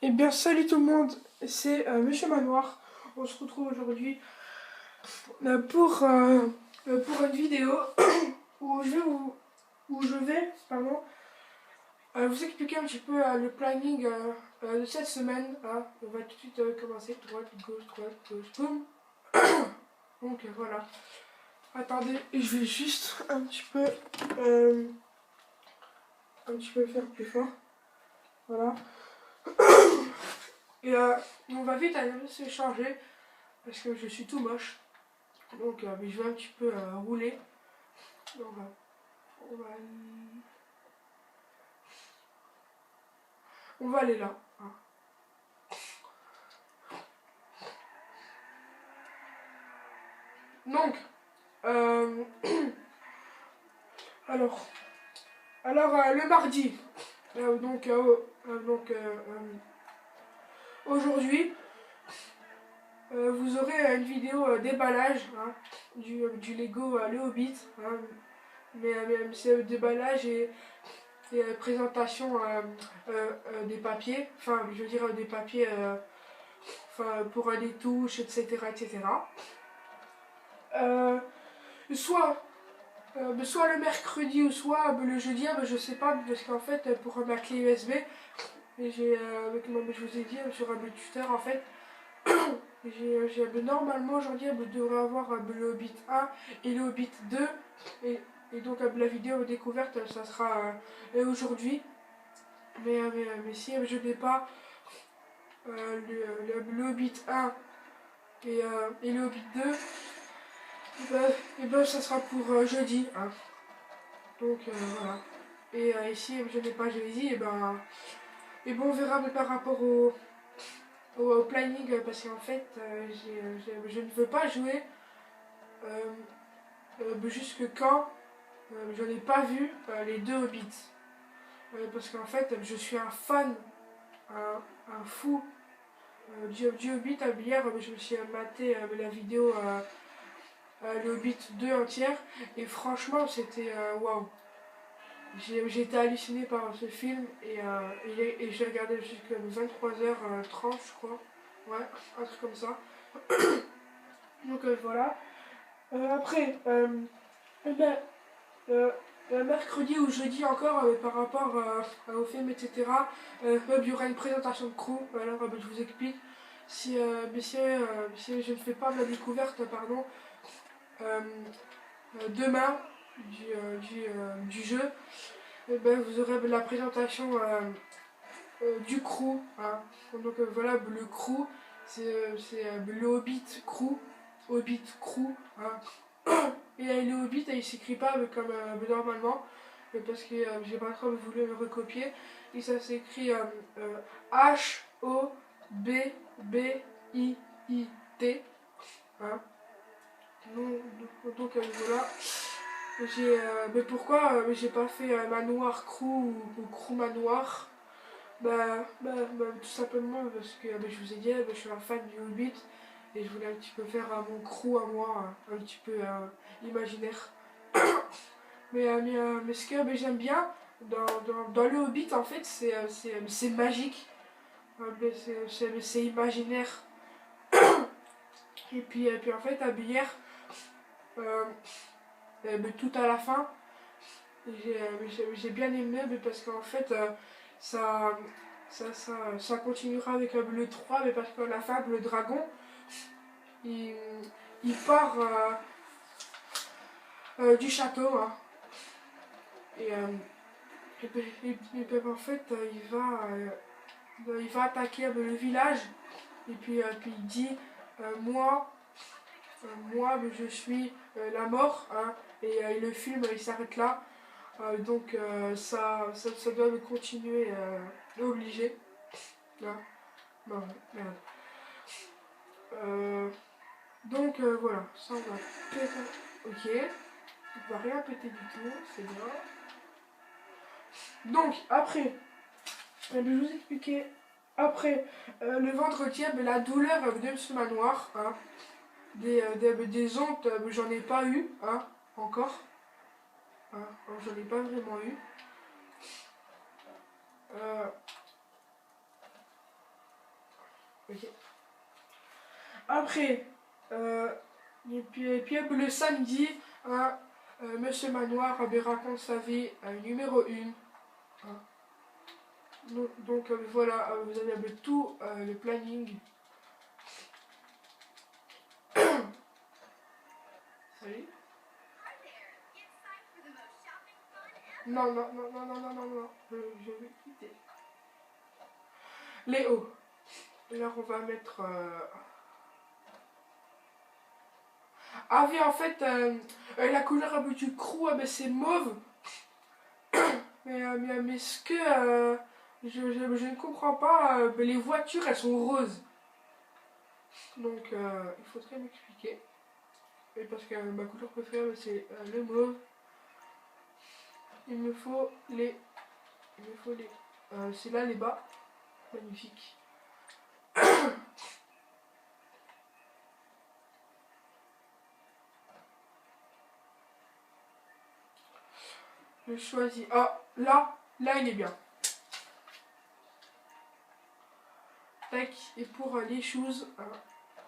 Eh bien, salut tout le monde, c'est Monsieur Manoir. On se retrouve aujourd'hui pour une vidéo où je vais vous expliquer un petit peu le planning de cette semaine. On va tout de suite commencer. Droite, gauche, boum. Donc voilà. Attendez, je vais juste un petit peu faire plus fort. Voilà. Et on va vite aller se changer parce que je suis tout moche. Donc je vais un petit peu rouler. On va, on va, on va aller là. Donc, euh, alors, le mardi. Aujourd'hui, vous aurez une vidéo déballage du Lego Le Hobbit. Mais c'est déballage et présentation des papiers. Enfin, je veux dire des papiers pour les touches, etc. etc. Soit le mercredi ou soit le jeudi, je sais pas, parce qu'en fait, pour ma clé USB, je vous ai dit sur le tuteur, en fait, normalement aujourd'hui, je devrais avoir le Hobbit 1 et le Hobbit 2, et donc la vidéo découverte, ça sera aujourd'hui. Mais si je n'ai pas le Hobbit 1 et le Hobbit 2, et ben ça sera pour jeudi. Donc voilà. Et si je n'ai pas jeudi, et bon, on verra par rapport au planning, parce qu'en fait, je ne veux pas jouer jusque quand je n'ai pas vu les deux Hobbits. Parce qu'en fait, je suis un fan, un fou du Hobbit. Hier, je me suis maté la vidéo le Hobbit 2 entière, et franchement, c'était waouh. J'ai été halluciné par ce film et j'ai regardé jusqu'à 23h30, je crois. Ouais, un truc comme ça. Donc voilà. Après, mercredi ou jeudi encore, par rapport au film, etc., il y aura une présentation de crew. Alors, je vous explique. Si je ne fais pas ma découverte, pardon, demain du jeu, vous aurez la présentation du crew. Donc voilà, le crew, c'est le Hobbit crew. Hobbit crew. Et le Hobbit, il s'écrit pas comme normalement, parce que j'ai pas trop voulu le recopier. Et ça s'écrit Hobbit. Donc voilà. Mais pourquoi j'ai pas fait Manoir Crew ou Crew Manoir? Tout simplement parce que je vous ai dit, je suis un fan du Hobbit et je voulais un petit peu faire mon crew à moi, un petit peu imaginaire. Mais ce que j'aime bien dans le Hobbit, en fait, c'est magique. C'est imaginaire. Et puis en fait, hier, tout à la fin, j'ai bien aimé, mais parce qu'en fait, ça, ça continuera avec le 3, mais parce qu'à la fin, le dragon, il, il part du château. En fait, il va attaquer le village. Et puis il dit moi, je suis la mort. Et le film, il s'arrête là. Donc ça doit me continuer obligé. Là. Non, merde. Donc voilà, ça on va péter. Ok, on va rien péter du tout, c'est bien. Donc après, je vais vous expliquer. Après, le vendredi, la douleur de ce manoir, des ondes, j'en ai pas eu, encore. J'en ai pas vraiment eu. Ok. Après, et puis le samedi, hein, Monsieur Manoir raconte sa vie numéro 1. Hein. Donc voilà, vous avez tout le planning. Salut. Non, non, non, non, non, non, non, non, je vais quitter. Léo. Alors on va mettre... Ah oui, en fait, la couleur du crew, ben, c'est mauve. Mais ce que... je ne comprends pas, les voitures, elles sont roses. Donc, il faudrait m'expliquer. Et parce que ma couleur préférée, c'est le mauve. Il me faut les... c'est là les bas. Magnifique. Je choisis. Ah, là il est bien. Tac. Et pour les shoes,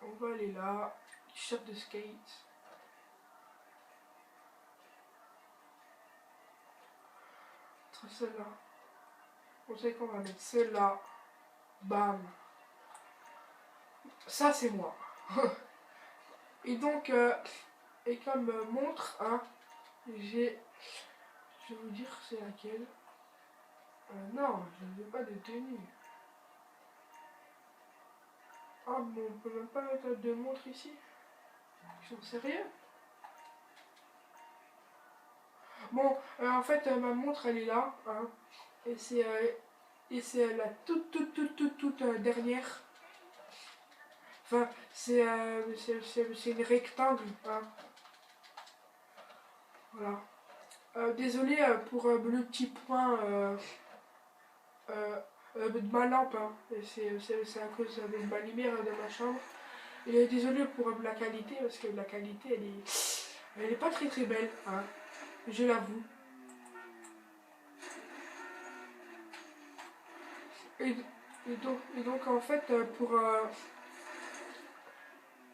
on va aller là. T-shirt de skate. Celle-là. On sait qu'on va mettre celle-là. Bam. Ça, c'est moi. Et donc, et comme montre, hein, j'ai... Je vais vous dire c'est laquelle. Non, je ne veux pas de tenue. Ah bon, on peut même pas mettre de montre ici. Ils sont sérieux? Bon, en fait, ma montre, elle est là. Hein, et c'est la toute dernière. Enfin, c'est une rectangle. Hein. Voilà. Désolé pour le petit point de ma lampe. Hein. C'est à cause de ma lumière de ma chambre. Et désolé pour la qualité, parce que la qualité, elle est pas très belle. Hein. Je l'avoue. Et donc en fait, pour...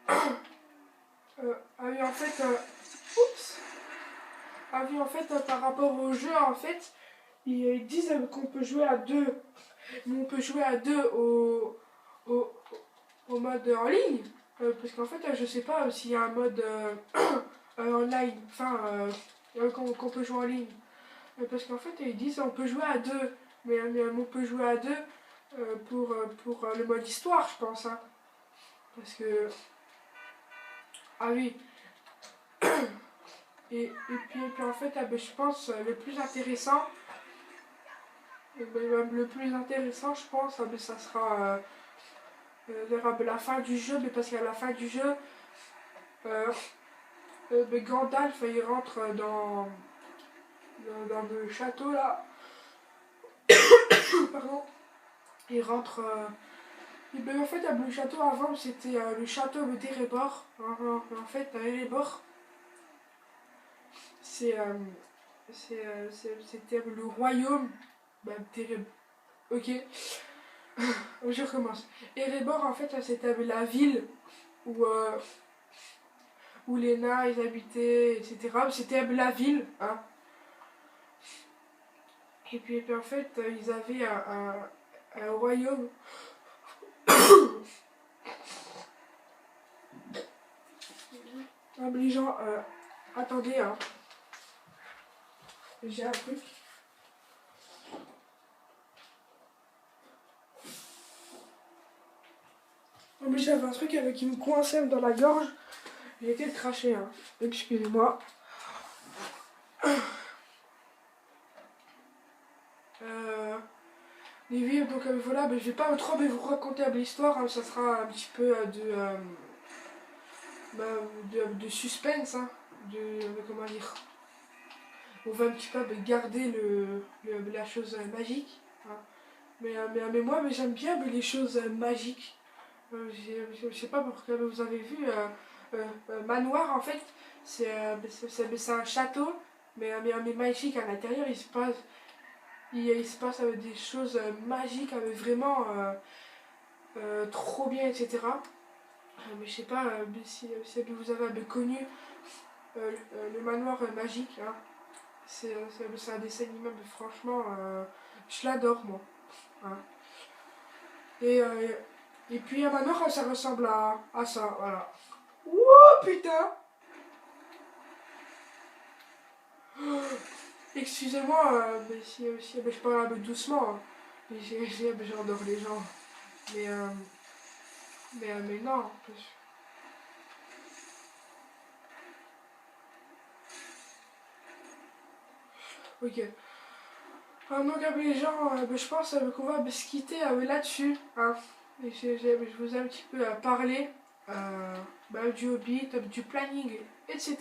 ah oui, en fait... oups. Ah oui, en fait, par rapport au jeu, en fait, ils disent qu'on peut jouer à deux. Mais on peut jouer à deux au, au mode en ligne. Parce qu'en fait, je sais pas s'il y a un mode online. Enfin, qu'on peut jouer en ligne. Parce qu'en fait, ils disent on peut jouer à deux. Mais on peut jouer à deux pour le mode histoire, je pense. Hein. Parce que... Ah oui. Et puis en fait, je pense le plus intéressant, je pense, ça sera la fin du jeu, mais parce qu'à la fin du jeu, Gandalf il rentre dans le château là. Pardon. Il rentre. Et ben, en fait, le château avant, c'était le château d'Erebor. En fait, Erebor, c'était le royaume d'Erebor. Ok, je recommence. Erebor, en fait, c'était la ville où les nains ils habitaient, etc. C'était la ville. Hein. Et puis en fait, ils avaient un royaume. Les gens, attendez, hein. J'ai un truc. Mais j'avais un truc qui me coinçait dans la gorge. J'ai été le cracher, hein. Excusez-moi. Les vies, donc voilà, je vais pas trop vous raconter l'histoire, hein, ça sera un petit peu de suspense, hein, comment dire. On va un petit peu garder la chose magique. Hein. Mais moi, j'aime bien les choses magiques. Je sais pas pourquoi vous avez vu, Manoir en fait, c'est un château, mais magique à l'intérieur, il se passe des choses magiques, vraiment. trop bien, etc. Mais je sais pas si vous avez connu le manoir magique. Hein. C'est un dessin animé, mais franchement, je l'adore, moi. Hein. Et, euh, et puis un manoir, ça ressemble à ça, voilà. Oh putain! Excusez-moi, mais je parle un peu doucement. Hein. J'adore les gens. Mais, mais non. Ok. Donc les gens, je pense qu'on va se quitter là-dessus. Hein. Et je vous ai un petit peu parlé du Hobbit, du planning, etc.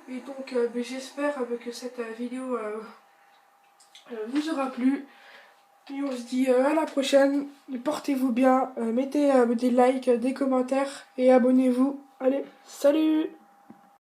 Et donc j'espère que cette vidéo vous aura plu. Et on se dit à la prochaine. Portez-vous bien. Mettez des likes, des commentaires et abonnez-vous. Allez, salut!